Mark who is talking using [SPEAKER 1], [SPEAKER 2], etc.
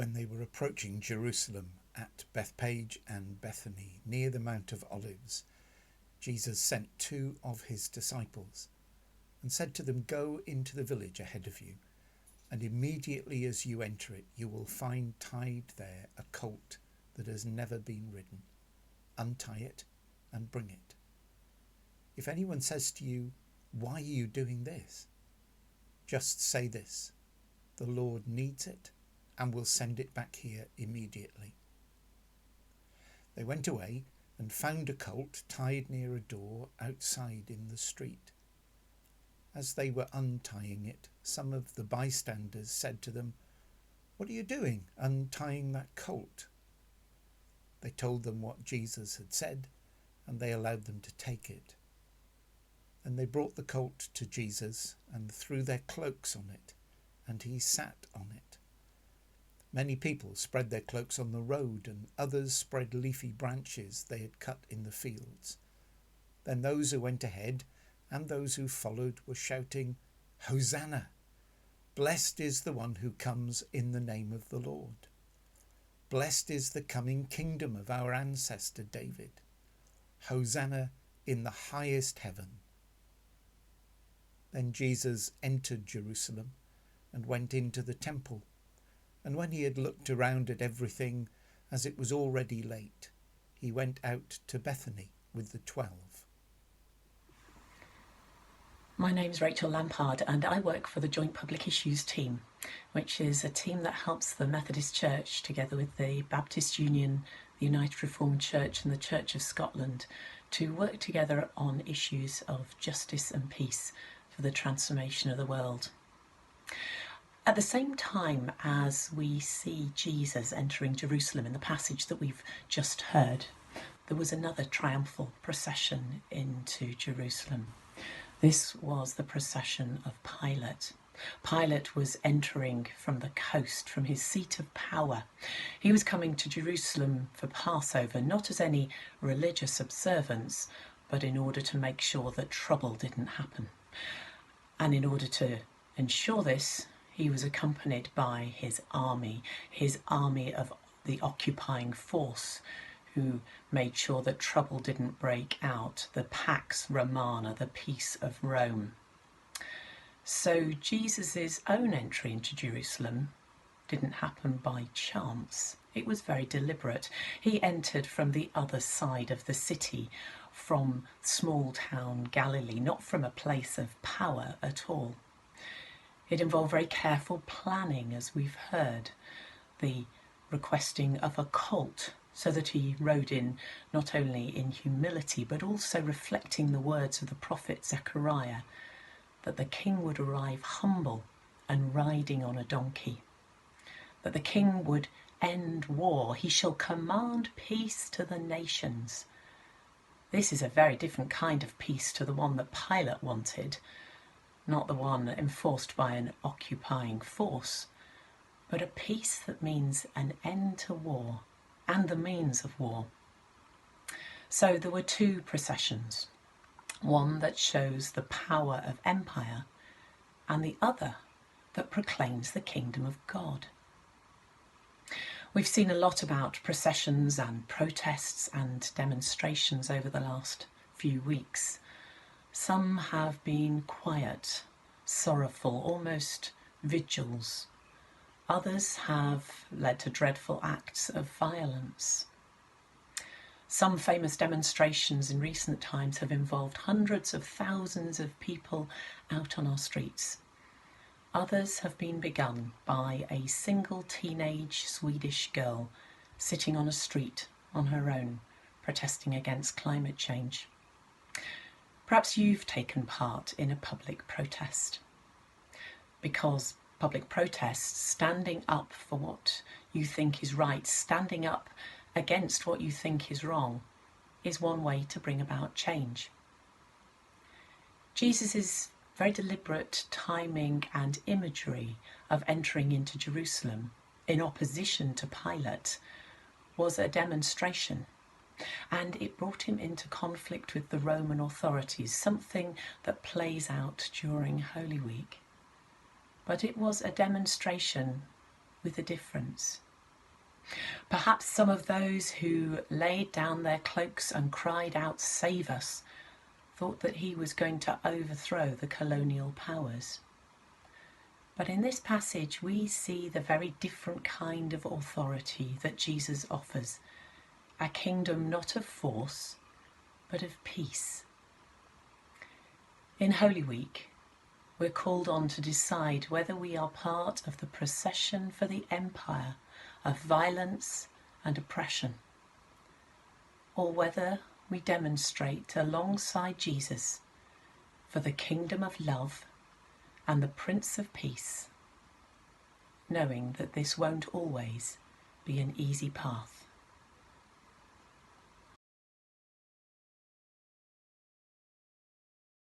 [SPEAKER 1] When they were approaching Jerusalem at Bethpage and Bethany, near the Mount of Olives, Jesus sent 2 of his disciples and said to them, "Go into the village ahead of you, and immediately as you enter it, you will find tied there a colt that has never been ridden. Untie it and bring it. If anyone says to you, 'Why are you doing this?' just say this: 'The Lord needs it and will send it back here immediately.'" They went away and found a colt tied near a door outside in the street. As they were untying it, some of the bystanders said to them, "What are you doing, untying that colt?" They told them what Jesus had said, and they allowed them to take it. And they brought the colt to Jesus and threw their cloaks on it, and he sat on it. Many people spread their cloaks on the road, and others spread leafy branches they had cut in the fields. Then those who went ahead and those who followed were shouting, "Hosanna! Blessed is the one who comes in the name of the Lord. Blessed is the coming kingdom of our ancestor David. Hosanna in the highest heaven." Then Jesus entered Jerusalem and went into the temple. And when he had looked around at everything, as it was already late, he went out to Bethany with the 12.
[SPEAKER 2] My name's Rachel Lampard, and I work for the Joint Public Issues team, which is a team that helps the Methodist Church, together with the Baptist Union, the United Reformed Church and the Church of Scotland, to work together on issues of justice and peace for the transformation of the world. At the same time as we see Jesus entering Jerusalem in the passage that we've just heard, there was another triumphal procession into Jerusalem. This was the procession of Pilate. Pilate was entering from the coast, from his seat of power. He was coming to Jerusalem for Passover, not as any religious observance, but in order to make sure that trouble didn't happen. And in order to ensure this, he was accompanied by his army of the occupying force, who made sure that trouble didn't break out, the Pax Romana, the peace of Rome. So Jesus' own entry into Jerusalem didn't happen by chance. It was very deliberate. He entered from the other side of the city, from small town Galilee, not from a place of power at all. It involved very careful planning, as we've heard, the requesting of a colt, so that he rode in not only in humility, but also reflecting the words of the prophet Zechariah, that the king would arrive humble and riding on a donkey, that the king would end war. He shall command peace to the nations. This is a very different kind of peace to the one that Pilate wanted, not the one enforced by an occupying force, but a peace that means an end to war and the means of war. So there were 2 processions, one that shows the power of empire and the other that proclaims the kingdom of God. We've seen a lot about processions and protests and demonstrations over the last few weeks. Some have been quiet, sorrowful, almost vigils. Others have led to dreadful acts of violence. Some famous demonstrations in recent times have involved hundreds of thousands of people out on our streets. Others have been begun by a single teenage Swedish girl sitting on a street on her own, protesting against climate change. Perhaps you've taken part in a public protest, because public protests, standing up for what you think is right, standing up against what you think is wrong, is one way to bring about change. Jesus' very deliberate timing and imagery of entering into Jerusalem in opposition to Pilate was a demonstration, and it brought him into conflict with the Roman authorities, something that plays out during Holy Week. But it was a demonstration with a difference. Perhaps some of those who laid down their cloaks and cried out, "Save us," thought that he was going to overthrow the colonial powers. But in this passage we see the very different kind of authority that Jesus offers, a kingdom not of force, but of peace. In Holy Week, we're called on to decide whether we are part of the procession for the empire of violence and oppression, or whether we demonstrate alongside Jesus for the kingdom of love and the Prince of Peace, knowing that this won't always be an easy path.